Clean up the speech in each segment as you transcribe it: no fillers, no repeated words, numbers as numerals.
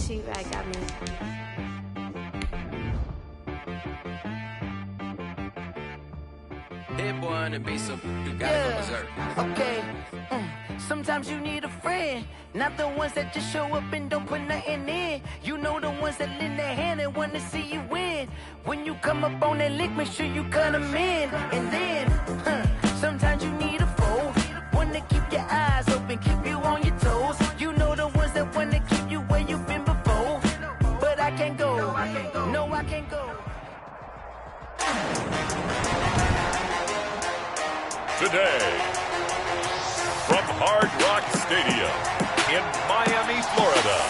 cheap I got me. Hit boy on the beat, so you gotta go berserk. Okay. Sometimes you need a friend, not the ones that just show up and don't put nothing in. You know the ones that lend their hand and want to see you win. When you come up on that lick, make sure you cut them in. And then, sometimes you need a foe, one to keep your eyes open, keep you on your toes. You know the ones that want to keep you where you've been before. But I can't go, no I can't go. Today, from Hard Rock Stadium in Miami, Florida,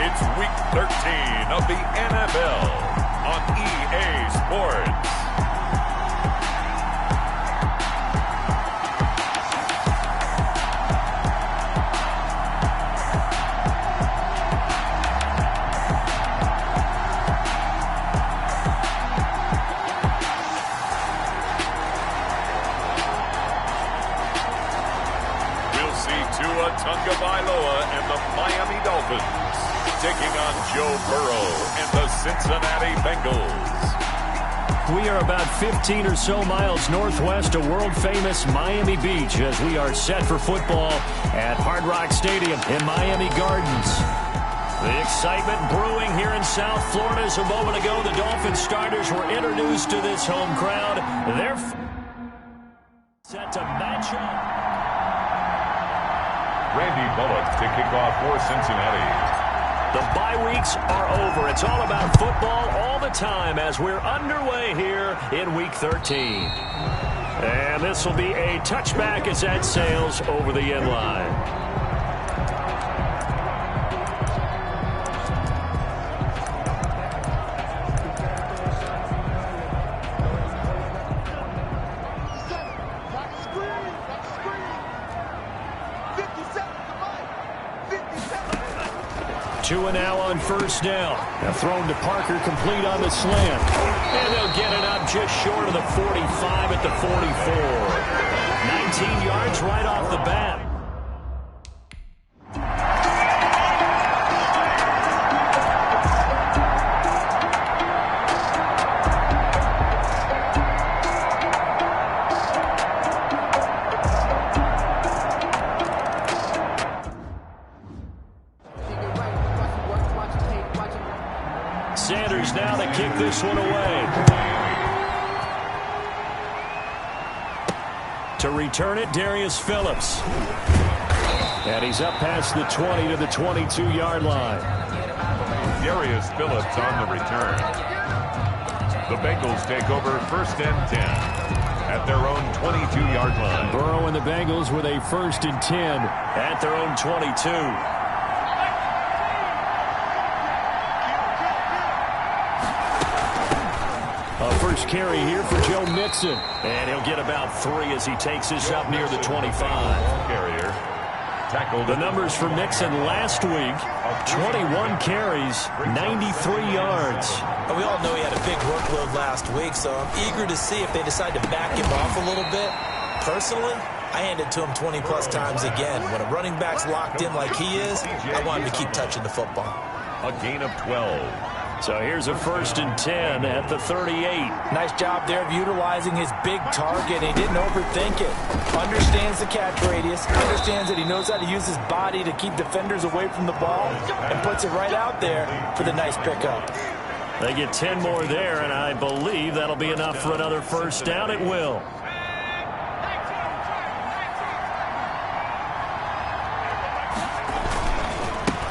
it's Week 13 of the NFL on EA Sports. Tagovailoa and the Miami Dolphins taking on Joe Burrow and the Cincinnati Bengals. We are about 15 or so miles northwest of world-famous Miami Beach as we are set for football at Hard Rock Stadium in Miami Gardens. The excitement brewing here in South Florida. As a moment ago, the Dolphins starters were introduced to this home crowd. They're set to match up. Randy Bullock to kick off for Cincinnati. The bye weeks are over. It's all about football all the time as we're underway here in Week 13. And this will be a touchback as that sails over the end line. 2 now on first down. Now thrown to Parker, complete on the slant. And they'll get it up just short of the 45 at the 44. 19 yards right off the bat. Sanders now to kick this one away. To return it, Darius Phillips. And he's up past the 20 to the 22-yard line. Darius Phillips on the return. The Bengals take over first and 10 at their own 22-yard line. Burrow and the Bengals with a first and 10 at their own 22. First carry here for Joe Mixon. And he'll get about 3 as he takes this up near the 25. Carrier tackled. The numbers for Mixon last week, 21 carries, 93 yards. We all know he had a big workload last week, so I'm eager to see if they decide to back him off a little bit. Personally, I hand it to him 20-plus times again. When a running back's locked in like he is, I want him to keep touching the football. A gain of 12. So here's a first and 10 at the 38. Nice job there of utilizing his big target. He didn't overthink it. Understands the catch radius. Understands that he knows how to use his body to keep defenders away from the ball. And puts it right out there for the nice pickup. They get 10 more there, and I believe that'll be enough for another first down. It will.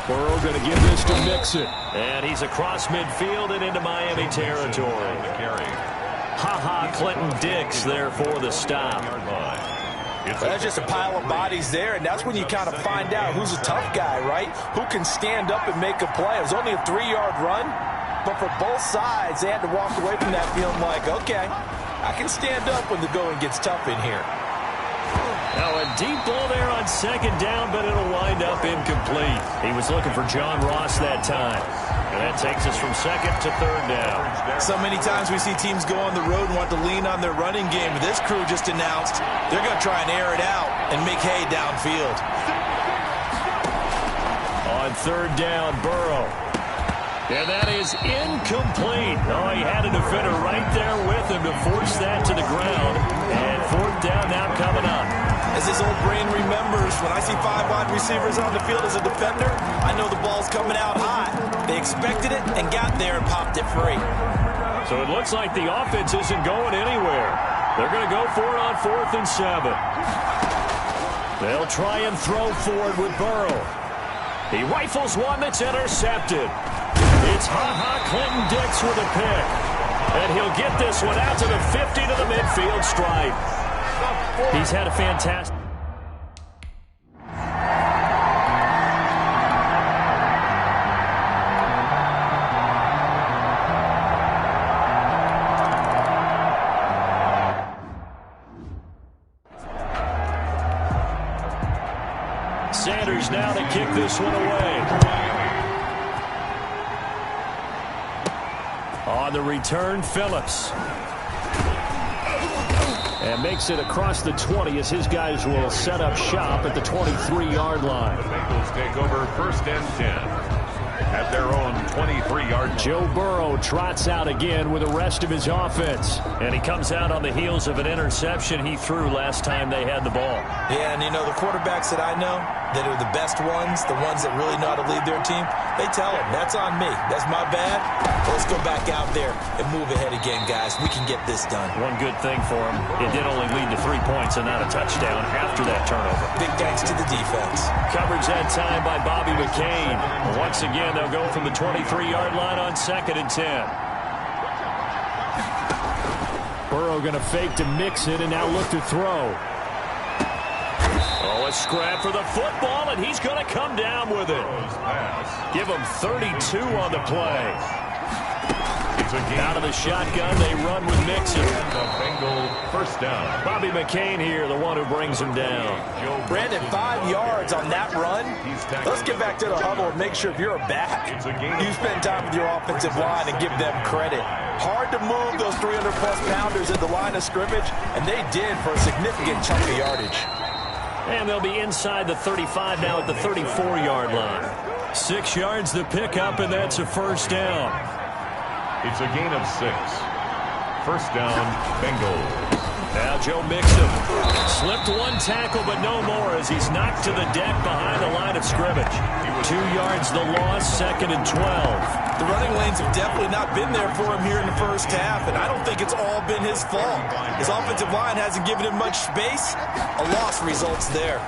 Burrow going to give this to Mixon. And he's across midfield and into Miami territory. Ha-ha, Clinton Dix there for the stop. That's just a pile of bodies there, and that's when you kind of find out who's a tough guy, right? Who can stand up and make a play. It was only a 3-yard run, but for both sides, they had to walk away from that feeling like, okay, I can stand up when the going gets tough in here. Now a deep ball there on second down, but it'll wind up incomplete. He was looking for John Ross that time. And that takes us from second to third down. So many times we see teams go on the road and want to lean on their running game. This crew just announced they're going to try and air it out and make hay downfield. On third down, Burrow. And that is incomplete. Oh, he had a defender right there with him to force that to the ground. And fourth down now coming up. As his old brain remembers, when I see 5 wide receivers on the field as a defender, I know the ball's coming out high. They expected it and got there and popped it free. So it looks like the offense isn't going anywhere. They're going to go for it on 4th and 7. They'll try and throw forward with Burrow. He rifles one that's intercepted. It's Clinton-Dix with a pick. And he'll get this one out to the 50 to the midfield stripe. He's had a fantastic... Sanders now to kick this one away. On the return, Phillips. And makes it across the 20 as his guys will set up shop at the 23-yard line. The Bengals take over 1st and 10 at their own 23-yard line. Joe Burrow trots out again with the rest of his offense. And he comes out on the heels of an interception he threw last time they had the ball. Yeah, and you know, the quarterbacks that I know that are the best ones, the ones that really know how to lead their team, they tell them, that's on me. That's my bad. Let's go back out there and move ahead again, guys. We can get this done. One good thing for him, it did only lead to 3 points and not a touchdown after that turnover. Big thanks to the defense. Coverage that time by Bobby McCain. Once again, they'll go from the 23-yard line on 2nd and 10. Burrow going to fake to mix it and now look to throw. Oh, a scrap for the football, and he's going to come down with it. Give him 32 on the play. Out of the shotgun, they run with Mixon. The Bengal 1st down. Bobby McCain here, the one who brings him down. Brandon, 5 yards on that run. Let's get back to the huddle and make sure if you're a back, you spend time with your offensive line and give them credit. Hard to move those 300-plus pounders at the line of scrimmage, and they did for a significant chunk of yardage. And they'll be inside the 35 now at the 34-yard line. 6 yards the pickup, and that's a 1st down. It's a gain of 6. 1st down, Bengals. Now Joe Mixon slipped one tackle, but no more as he's knocked to the deck behind the line of scrimmage. 2 yards the loss, 2nd and 12. The running lanes have definitely not been there for him here in the first half, and I don't think it's all been his fault. His offensive line hasn't given him much space. A loss results there.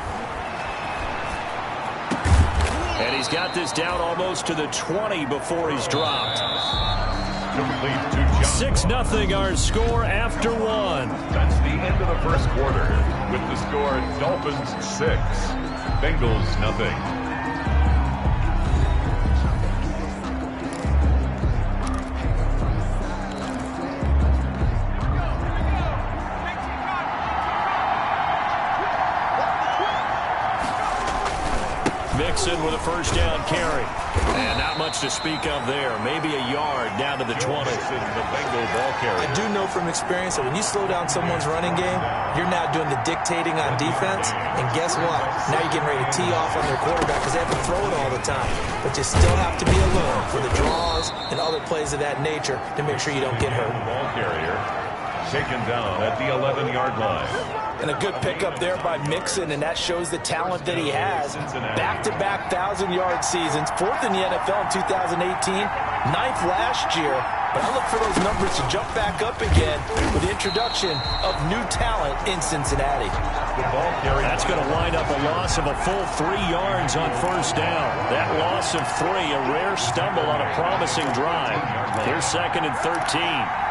And he's got this down almost to the 20 before he's dropped. Complete to John. 6-0 our score after 1. That's the end of the 1st quarter. With the score, Dolphins 6, Bengals nothing. Mixon with a 1st down carry. And not much to speak of there. Maybe a yard down to the 20. The Bengal ball carrier. I do know from experience that when you slow down someone's running game, you're now doing the dictating on defense. And guess what? Now you're getting ready to tee off on their quarterback because they have to throw it all the time. But you still have to be alone for the draws and other plays of that nature to make sure you don't get hurt. Ball carrier taken down at the 11-yard line. And a good pickup there by Mixon, and that shows the talent that he has. Back-to-back 1,000-yard seasons, 4th in the NFL in 2018, 9th last year. But I look for those numbers to jump back up again with the introduction of new talent in Cincinnati. That's going to wind up a loss of a full 3 yards on 1st down. That loss of 3, a rare stumble on a promising drive. Here's 2nd and 13.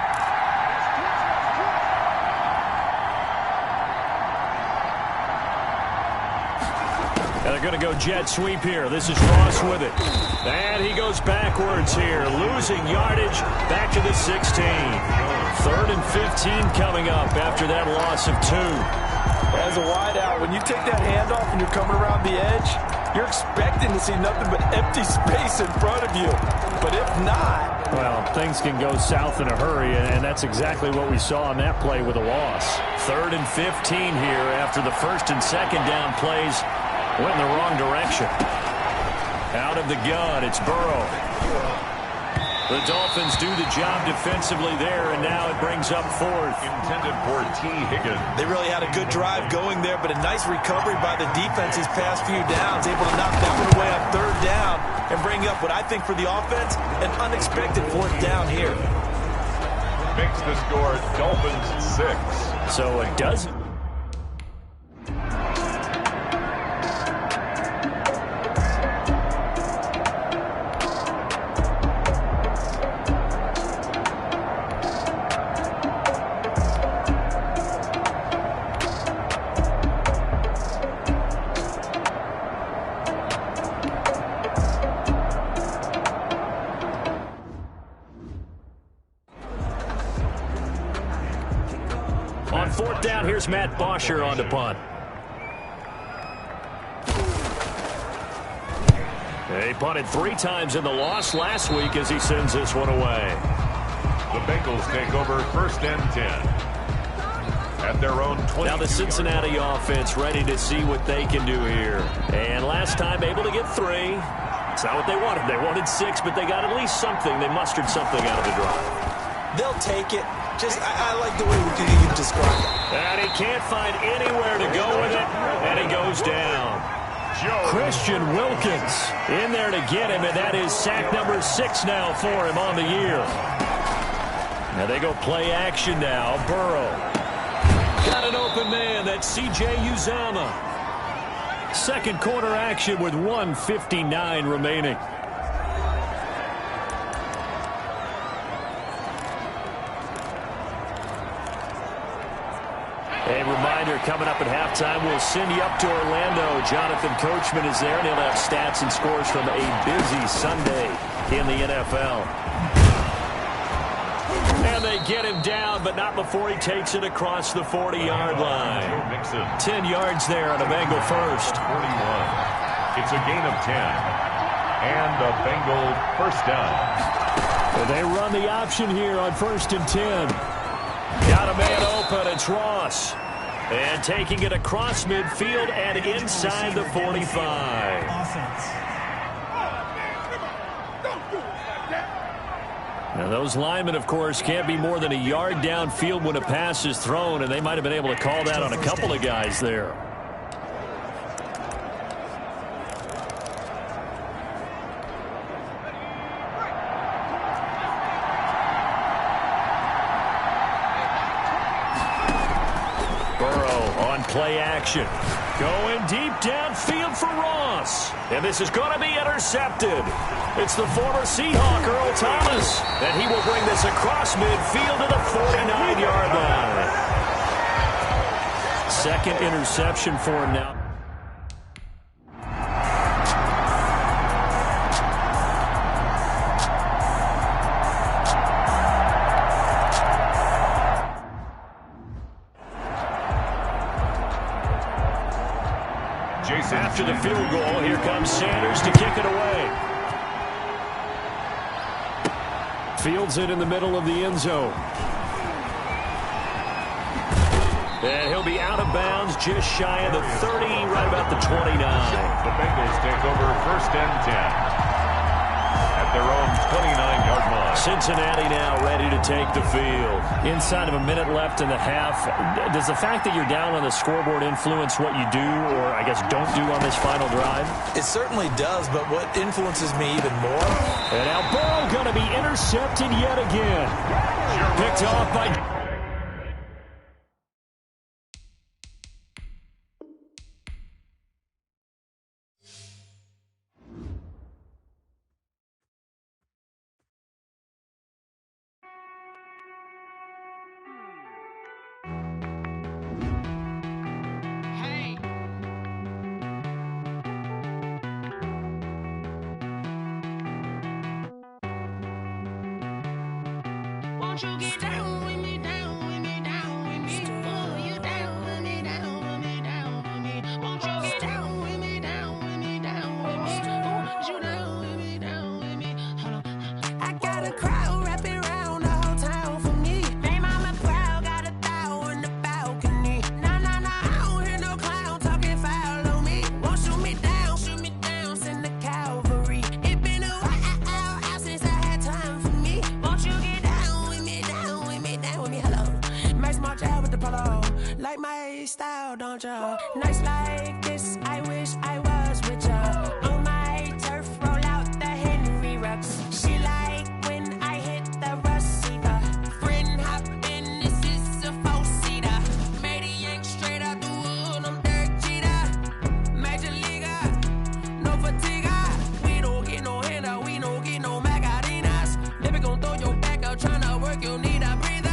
They're going to go jet sweep here. This is Ross with it. And he goes backwards here, losing yardage back to the 16. 3rd and 15 coming up after that loss of 2. As a wideout, when you take that handoff and you're coming around the edge, you're expecting to see nothing but empty space in front of you. But if not... Well, things can go south in a hurry, and that's exactly what we saw on that play with a loss. 3rd and 15 here after the 1st and 2nd down plays went in the wrong direction. Out of the gun, it's Burrow. The Dolphins do the job defensively there, and now it brings up fourth. Intended for T. Higgins. They really had a good drive going there, but a nice recovery by the defense these past few downs, able to knock that one away on third down and bring up what I think for the offense, an unexpected fourth down here. Makes the score Dolphins 6. So a dozen. On fourth down, here's Matt Bosher on the punt. They punted 3 times in the loss last week as he sends this one away. The Bengals take over first and 10. At their own 20. Now the Cincinnati offense ready to see what they can do here. And last time able to get 3. It's not what they wanted. They wanted 6, but they got at least something. They mustered something out of the drive. They'll take it. Just, I like the way you describe it. And he can't find anywhere to go with it, and he goes down. Christian Wilkins in there to get him, and that is sack number 6 now for him on the year. Now they go play action now. Burrow. Got an open man. That's C.J. Uzomah. Second quarter action with 1:59 remaining. A reminder, coming up at halftime, we'll send you up to Orlando. Jonathan Coachman is there, and he'll have stats and scores from a busy Sunday in the NFL. And they get him down, but not before he takes it across the 40-yard line. 10 yards there on a Bengal first. 41. It's a gain of 10. And a Bengal first down. And they run the option here on 1st and 10. Got a man open. It's Ross. And taking it across midfield and inside the 45. Now those linemen, of course, can't be more than a yard downfield when a pass is thrown, and they might have been able to call that on a couple of guys there. Play action. Going deep downfield for Ross. And this is going to be intercepted. It's the former Seahawk, Earl Thomas. And he will bring this across midfield to the 49-yard line. Second interception for him now. After the field goal, here comes Sanders to kick it away. Fields it in the middle of the end zone. And he'll be out of bounds just shy of the 30, right about the 29. The Bengals take over first and 10. At their own 29-yard line. Cincinnati now ready to take the field. Inside of a minute left in the half. Does the fact that you're down on the scoreboard influence what you do, or I guess don't do on this final drive? It certainly does, but what influences me even more? And now Burrow going to be intercepted yet again. Picked off by... Won't you get down with me, down with me, down with me? Oh, you down with me, down with me, down with me. Won't you get down with me, down with me, down with me? Oh, you down with me, down with me? Hold on. I got a crowd wrapping around the whole town for me. They mama proud, got a thou on the balcony. Nah, nah, nah, I don't hear no clown talking foul on me. Won't shoot me down, send the Calvary. want ya. Nights like this, I wish I was with ya. On my turf, roll out the Henry Rux. She like when I hit the receiver. Friend hop in, this is a four-seater. Made a yank straight out the wood, I'm Derek Jeter. Major leaguer, no fatigue. We don't get no handout, we don't get no Macarinas. Never gon' throw your back out, tryna work, you need a breather.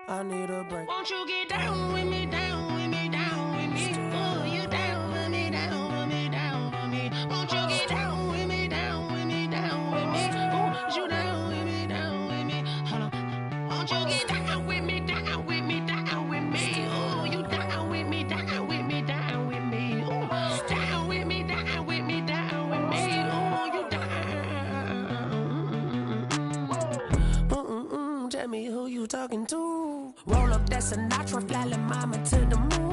I need a break. Won't you get down with me, down with me, down with me? Oh, you down with me, down with me, down with me. Won't you get down with me, down with me, down with me? Oh, you down with me, down with me? Hold on. Won't you get down with me, down with me, down with me? Oh, you down with me, down with me, down with me? Oh, down with me, down with me, down with me? Oh, you down. Tell me who you talking to. Roll up that Sinatra, fly la mama to the moon.